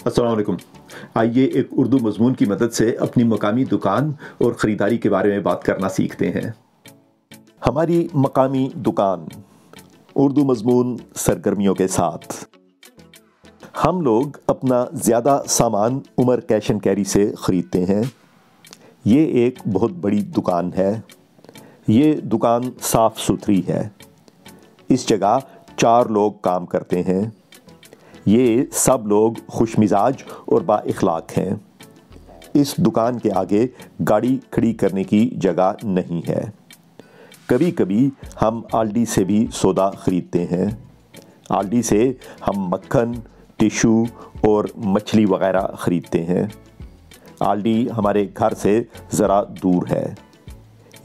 السلام علیکم۔ آئیے ایک اردو مضمون کی مدد سے اپنی مقامی دکان اور خریداری کے بارے میں بات کرنا سیکھتے ہیں۔ ہماری مقامی دکان، اردو مضمون سرگرمیوں کے ساتھ۔ ہم لوگ اپنا زیادہ سامان عمر کیش اینڈ کیری سے خریدتے ہیں۔ یہ ایک بہت بڑی دکان ہے۔ یہ دکان صاف ستھری ہے۔ اس جگہ 4 لوگ کام کرتے ہیں۔ یہ سب لوگ خوش مزاج اور با اخلاق ہیں۔ اس دکان کے آگے گاڑی کھڑی کرنے کی جگہ نہیں ہے۔ کبھی کبھی ہم آلڈی سے بھی سودا خریدتے ہیں۔ آلڈی سے ہم مکھن، ٹیشو اور مچھلی وغیرہ خریدتے ہیں۔ آلڈی ہمارے گھر سے ذرا دور ہے۔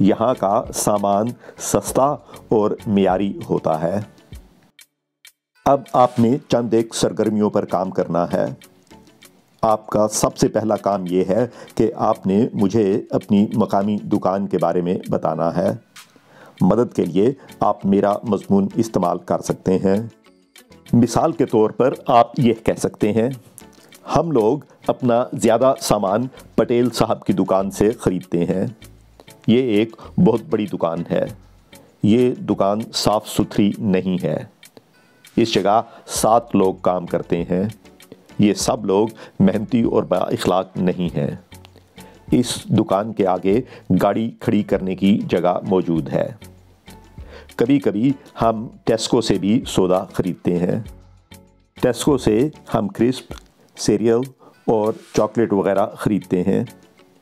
یہاں کا سامان سستا اور معیاری ہوتا ہے۔ اب آپ نے چند ایک سرگرمیوں پر کام کرنا ہے۔ آپ کا سب سے پہلا کام یہ ہے کہ آپ نے مجھے اپنی مقامی دکان کے بارے میں بتانا ہے۔ مدد کے لیے آپ میرا مضمون استعمال کر سکتے ہیں۔ مثال کے طور پر آپ یہ کہہ سکتے ہیں، ہم لوگ اپنا زیادہ سامان پٹیل صاحب کی دکان سے خریدتے ہیں۔ یہ ایک بہت بڑی دکان ہے۔ یہ دکان صاف ستھری نہیں ہے۔ اس جگہ 7 لوگ کام کرتے ہیں۔ یہ سب لوگ محنتی اور با اخلاق نہیں ہیں۔ اس دکان کے آگے گاڑی کھڑی کرنے کی جگہ موجود ہے۔ کبھی کبھی ہم ٹیسکو سے بھی سودا خریدتے ہیں۔ ٹیسکو سے ہم کرسپ، سیریل اور چاکلیٹ وغیرہ خریدتے ہیں۔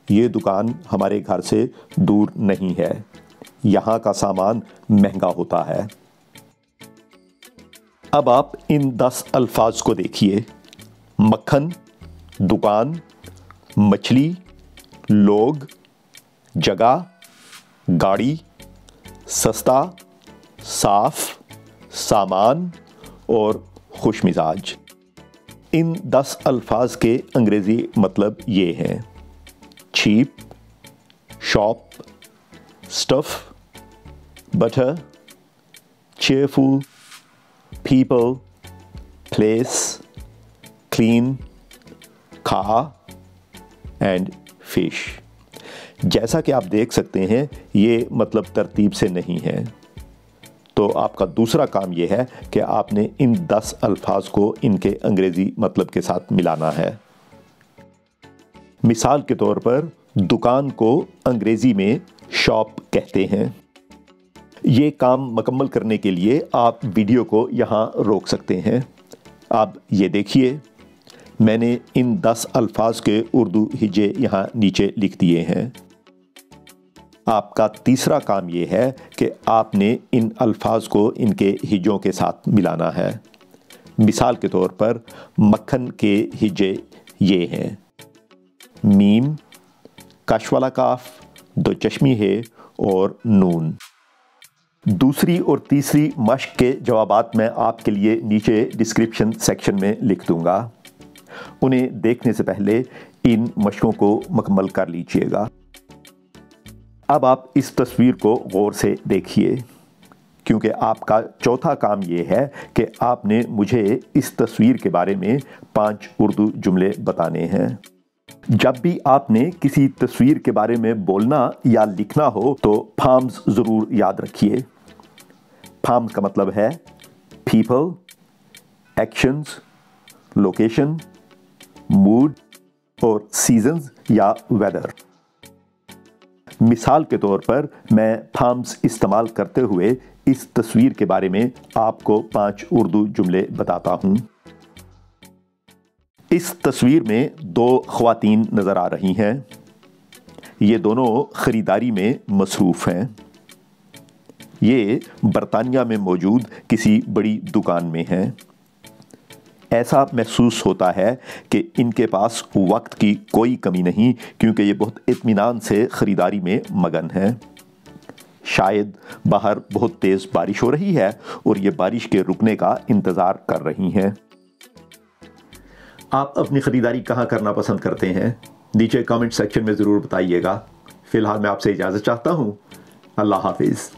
یہ دکان ہمارے گھر سے دور نہیں ہے۔ یہاں کا سامان مہنگا ہوتا ہے۔ اب آپ ان 10 الفاظ کو دیکھیے: مکھن، دکان، مچھلی، لوگ، جگہ، گاڑی، سستا، صاف، سامان اور خوش مزاج۔ ان 10 الفاظ کے انگریزی مطلب یہ ہیں: cheap, shop, stuff, butter, cheerful, people, place, clean, car and fish۔ جیسا کہ آپ دیکھ سکتے ہیں یہ مطلب ترتیب سے نہیں ہے، تو آپ کا دوسرا کام یہ ہے کہ آپ نے ان 10 الفاظ کو ان کے انگریزی مطلب کے ساتھ ملانا ہے۔ مثال کے طور پر دکان کو انگریزی میں شاپ کہتے ہیں۔ یہ کام مکمل کرنے کے لیے آپ ویڈیو کو یہاں روک سکتے ہیں۔ اب یہ دیکھیے، میں نے ان 10 الفاظ کے اردو ہجے یہاں نیچے لکھ دیے ہیں۔ آپ کا تیسرا کام یہ ہے کہ آپ نے ان الفاظ کو ان کے ہجوں کے ساتھ ملانا ہے۔ مثال کے طور پر مکھن کے ہجے یہ ہیں: میم، کش والا کاف، 2 چشمی ہے اور نون۔ دوسری اور تیسری مشق کے جوابات میں آپ کے لیے نیچے ڈسکرپشن سیکشن میں لکھ دوں گا۔ انہیں دیکھنے سے پہلے ان مشقوں کو مکمل کر لیجئے گا۔ اب آپ اس تصویر کو غور سے دیکھیے، کیونکہ آپ کا چوتھا کام یہ ہے کہ آپ نے مجھے اس تصویر کے بارے میں 5 اردو جملے بتانے ہیں۔ جب بھی آپ نے کسی تصویر کے بارے میں بولنا یا لکھنا ہو تو فارمز ضرور یاد رکھیے۔ فارمز کا مطلب ہے پیپل، ایکشنز، لوکیشن، موڈ اور سیزنز یا ویدر۔ مثال کے طور پر میں فارمز استعمال کرتے ہوئے اس تصویر کے بارے میں آپ کو 5 اردو جملے بتاتا ہوں۔ اس تصویر میں 2 خواتین نظر آ رہی ہیں۔ یہ دونوں خریداری میں مصروف ہیں۔ یہ برطانیہ میں موجود کسی بڑی دکان میں ہیں۔ ایسا محسوس ہوتا ہے کہ ان کے پاس وقت کی کوئی کمی نہیں، کیونکہ یہ بہت اطمینان سے خریداری میں مگن ہیں۔ شاید باہر بہت تیز بارش ہو رہی ہے اور یہ بارش کے رکنے کا انتظار کر رہی ہیں۔ آپ اپنی خریداری کہاں کرنا پسند کرتے ہیں؟ نیچے کامنٹ سیکشن میں ضرور بتائیے گا۔ فی الحال میں آپ سے اجازت چاہتا ہوں۔ اللہ حافظ۔